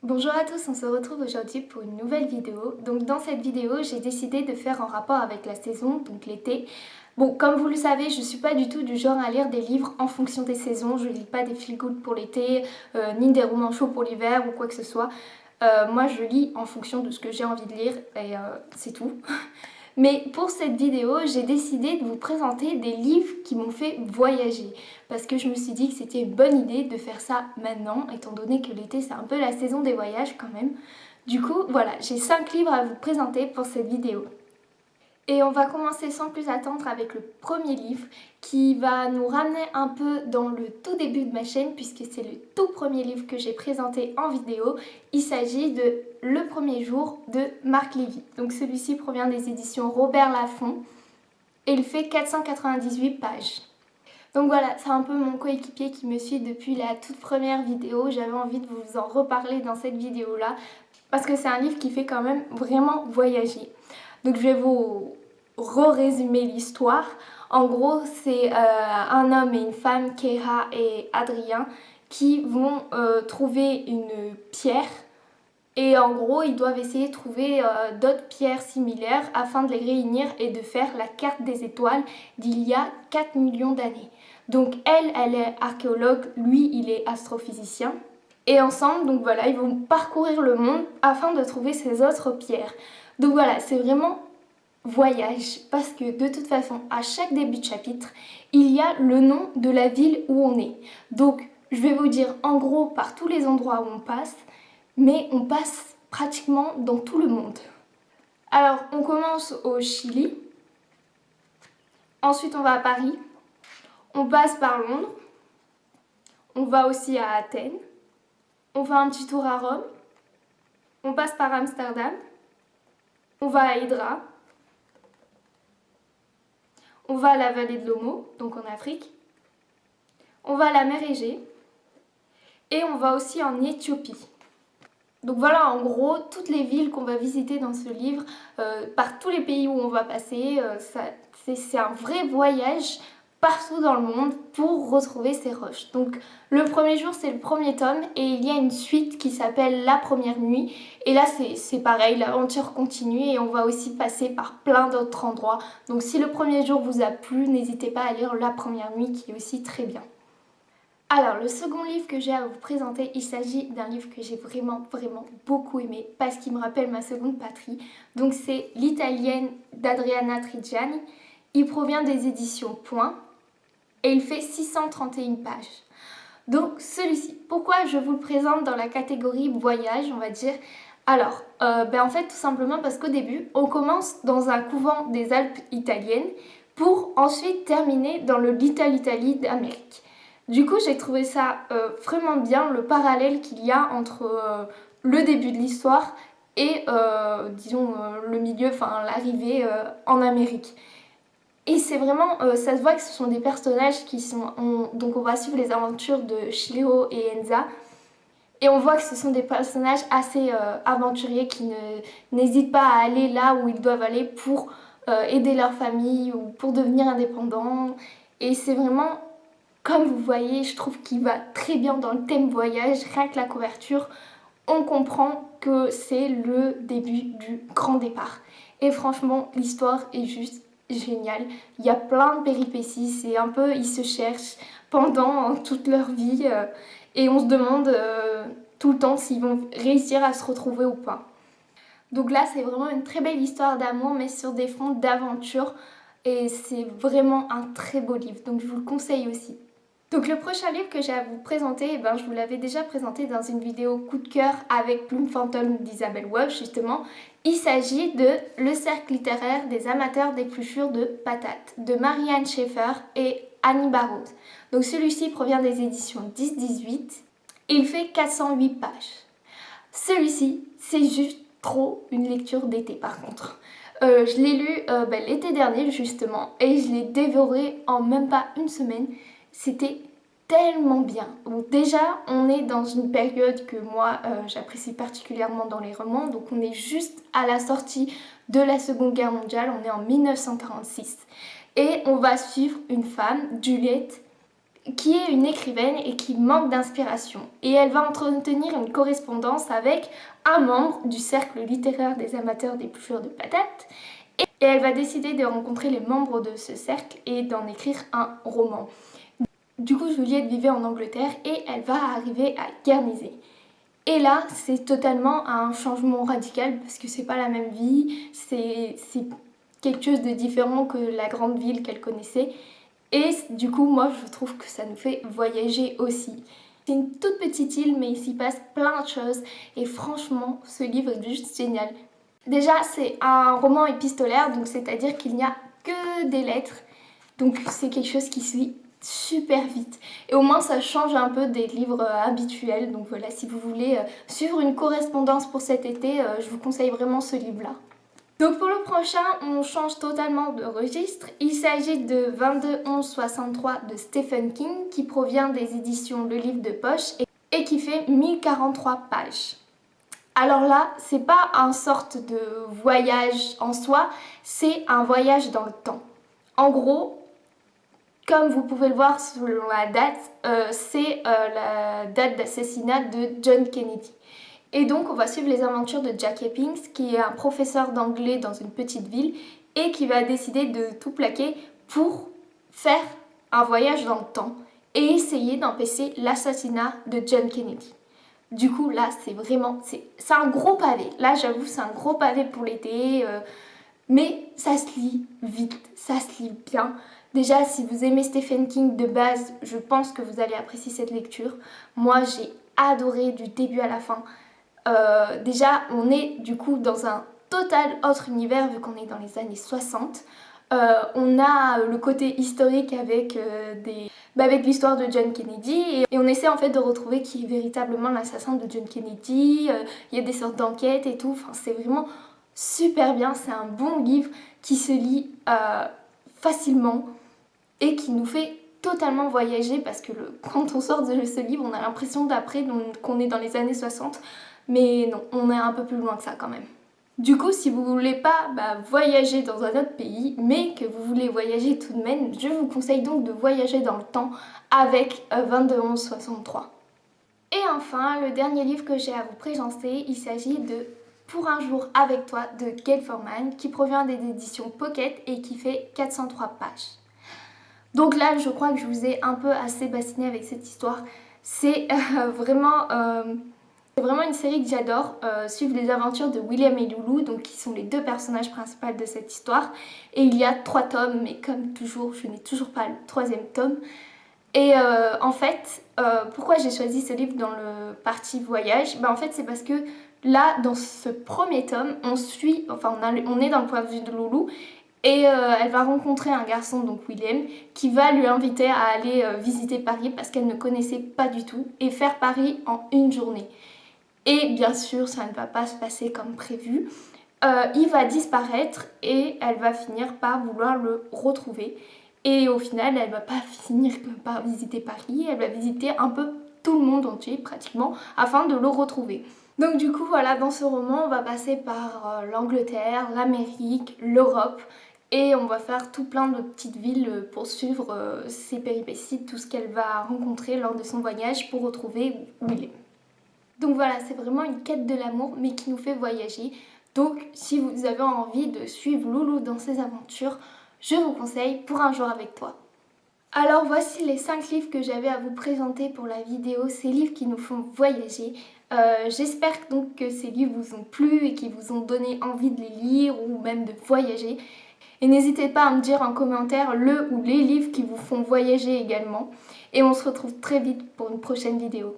Bonjour à tous, on se retrouve aujourd'hui pour une nouvelle vidéo. Donc dans cette vidéo, j'ai décidé de faire en rapport avec la saison, donc l'été. Bon, comme vous le savez, je suis pas du tout du genre à lire des livres en fonction des saisons. Je lis pas des feel-good pour l'été, ni des romans chauds pour l'hiver ou quoi que ce soit. Moi, je lis en fonction de ce que j'ai envie de lire et c'est tout. Mais pour cette vidéo, j'ai décidé de vous présenter des livres qui m'ont fait voyager. Parce que je me suis dit que c'était une bonne idée de faire ça maintenant, étant donné que l'été c'est un peu la saison des voyages quand même. Du coup, voilà, j'ai 5 livres à vous présenter pour cette vidéo. Et on va commencer sans plus attendre avec le premier livre qui va nous ramener un peu dans le tout début de ma chaîne puisque c'est le tout premier livre que j'ai présenté en vidéo. Il s'agit de Le premier jour de Marc Lévy. Donc celui-ci provient des éditions Robert Laffont et il fait 498 pages. Donc voilà, c'est un peu mon coéquipier qui me suit depuis la toute première vidéo. J'avais envie de vous en reparler dans cette vidéo-là parce que c'est un livre qui fait quand même vraiment voyager. Donc je vais vous résumer l'histoire. En gros, c'est un homme et une femme, Kéra et Adrien, qui vont trouver une pierre. Et en gros, ils doivent essayer de trouver d'autres pierres similaires afin de les réunir et de faire la carte des étoiles d'il y a 4 millions d'années. Donc elle est archéologue, lui, il est astrophysicien. Et ensemble, donc voilà, ils vont parcourir le monde afin de trouver ces autres pierres. Donc voilà, c'est vraiment voyage parce que de toute façon, à chaque début de chapitre, il y a le nom de la ville où on est. Donc je vais vous dire en gros par tous les endroits où on passe, mais on passe pratiquement dans tout le monde. Alors on commence au Chili, ensuite on va à Paris, on passe par Londres, on va aussi à Athènes, on fait un petit tour à Rome, on passe par Amsterdam, on va à Hydra, on va à la vallée de l'Omo, donc en Afrique, on va à la mer Égée et on va aussi en Éthiopie. Donc voilà en gros toutes les villes qu'on va visiter dans ce livre, par tous les pays où on va passer, c'est un vrai voyage partout dans le monde pour retrouver ces roches. Donc le premier jour c'est le premier tome et il y a une suite qui s'appelle La première nuit et là c'est pareil, l'aventure continue et on va aussi passer par plein d'autres endroits. Donc si le premier jour vous a plu, n'hésitez pas à lire La première nuit qui est aussi très bien. Alors, le second livre que j'ai à vous présenter, il s'agit d'un livre que j'ai vraiment beaucoup aimé parce qu'il me rappelle ma seconde patrie. Donc c'est L'Italienne d'Adriana Trigiani. Il provient des éditions Point et il fait 631 pages. Donc celui-ci, pourquoi je vous le présente dans la catégorie voyage, on va dire. Alors, en fait tout simplement parce qu'au début, on commence dans un couvent des Alpes italiennes pour ensuite terminer dans le Little Italy d'Amérique. Du coup, j'ai trouvé ça vraiment bien, le parallèle qu'il y a entre le début de l'histoire et, disons, le milieu, enfin l'arrivée en Amérique. Et c'est vraiment, ça se voit que ce sont des personnages qui sont... donc on va suivre les aventures de Shiro et Enza. Et on voit que ce sont des personnages assez aventuriers qui n'hésitent pas à aller là où ils doivent aller pour aider leur famille ou pour devenir indépendants. Et c'est vraiment... Comme vous voyez, je trouve qu'il va très bien dans le thème voyage, rien que la couverture, on comprend que c'est le début du grand départ. Et franchement, l'histoire est juste géniale. Il y a plein de péripéties, c'est un peu, ils se cherchent pendant toute leur vie et on se demande tout le temps s'ils vont réussir à se retrouver ou pas. Donc là, c'est vraiment une très belle histoire d'amour, mais sur des fonds d'aventure. Et c'est vraiment un très beau livre, donc je vous le conseille aussi. Donc le prochain livre que j'ai à vous présenter, je vous l'avais déjà présenté dans une vidéo coup de cœur avec Plume Fantôme d'Isabelle Webb justement. Il s'agit de Le cercle littéraire des amateurs d'épluchures de patates de Marianne Schaeffer et Annie Barraud. Donc celui-ci provient des éditions 10-18 et il fait 408 pages. Celui-ci, c'est juste trop une lecture d'été par contre. Je l'ai lu l'été dernier justement et je l'ai dévoré en même pas une semaine. C'était tellement bien. Donc déjà, on est dans une période que moi, j'apprécie particulièrement dans les romans. Donc on est juste à la sortie de la Seconde Guerre mondiale, on est en 1946. Et on va suivre une femme, Juliette, qui est une écrivaine et qui manque d'inspiration. Et elle va entretenir une correspondance avec un membre du cercle littéraire des amateurs d'épluchures de patates. Et elle va décider de rencontrer les membres de ce cercle et d'en écrire un roman. Du coup, Juliette vivait en Angleterre et elle va arriver à Guernesey. Et là, c'est totalement un changement radical parce que c'est pas la même vie, c'est quelque chose de différent que la grande ville qu'elle connaissait. Et du coup, moi, je trouve que ça nous fait voyager aussi. C'est une toute petite île, mais il s'y passe plein de choses. Et franchement, ce livre est juste génial. Déjà, c'est un roman épistolaire, donc c'est-à-dire qu'il n'y a que des lettres. Donc c'est quelque chose qui se lit super vite. Et au moins, ça change un peu des livres habituels. Donc voilà, si vous voulez suivre une correspondance pour cet été, je vous conseille vraiment ce livre-là. Donc pour le prochain, on change totalement de registre. Il s'agit de 22-11-63 de Stephen King qui provient des éditions Le Livre de Poche et qui fait 1043 pages. Alors là, c'est pas une sorte de voyage en soi, c'est un voyage dans le temps. En gros, comme vous pouvez le voir selon la date, c'est la date d'assassinat de John Kennedy. Et donc on va suivre les aventures de Jack Eppings, qui est un professeur d'anglais dans une petite ville et qui va décider de tout plaquer pour faire un voyage dans le temps et essayer d'empêcher l'assassinat de John Kennedy. Du coup là c'est un gros pavé, là j'avoue c'est un gros pavé pour l'été, mais ça se lit vite, ça se lit bien. Déjà si vous aimez Stephen King de base, je pense que vous allez apprécier cette lecture. Moi j'ai adoré du début à la fin. Déjà, on est du coup dans un total autre univers vu qu'on est dans les années 60. On a le côté historique avec, avec l'histoire de John Kennedy et on essaie en fait de retrouver qui est véritablement l'assassin de John Kennedy. Il y a des sortes d'enquêtes et tout, enfin, c'est vraiment super bien, c'est un bon livre qui se lit facilement et qui nous fait totalement voyager parce que quand on sort de ce livre, on a l'impression d'après qu'on est dans les années 60. Mais non, on est un peu plus loin que ça quand même. Du coup, si vous voulez pas voyager dans un autre pays, mais que vous voulez voyager tout de même, je vous conseille donc de voyager dans le temps avec 22-11-63. Et enfin, le dernier livre que j'ai à vous présenter, il s'agit de Pour un jour avec toi de Gail Forman, qui provient des éditions Pocket et qui fait 403 pages. Donc là, je crois que je vous ai un peu assez bassiné avec cette histoire. C'est vraiment une série que j'adore, suivre les aventures de William et Lulu, donc qui sont les deux personnages principaux de cette histoire. Et il y a 3 tomes, mais comme toujours, je n'ai toujours pas le 3e tome. Et en fait, pourquoi j'ai choisi ce livre dans le parti voyage? En fait, c'est parce que là, dans ce premier tome, on est dans le point de vue de Lulu. Et elle va rencontrer un garçon, donc William, qui va lui inviter à aller visiter Paris parce qu'elle ne connaissait pas du tout et faire Paris en une journée. Et bien sûr, ça ne va pas se passer comme prévu. Il va disparaître et elle va finir par vouloir le retrouver. Et au final, elle va pas finir par visiter Paris, elle va visiter un peu tout le monde entier pratiquement afin de le retrouver. Donc du coup, voilà, dans ce roman, on va passer par l'Angleterre, l'Amérique, l'Europe. Et on va faire tout plein de petites villes pour suivre ses péripéties, tout ce qu'elle va rencontrer lors de son voyage pour retrouver William. Donc voilà, c'est vraiment une quête de l'amour mais qui nous fait voyager. Donc si vous avez envie de suivre Lulu dans ses aventures, je vous conseille Pour un jour avec toi. Alors voici les 5 livres que j'avais à vous présenter pour la vidéo, ces livres qui nous font voyager. J'espère donc que ces livres vous ont plu et qui vous ont donné envie de les lire ou même de voyager. Et n'hésitez pas à me dire en commentaire le ou les livres qui vous font voyager également. Et on se retrouve très vite pour une prochaine vidéo.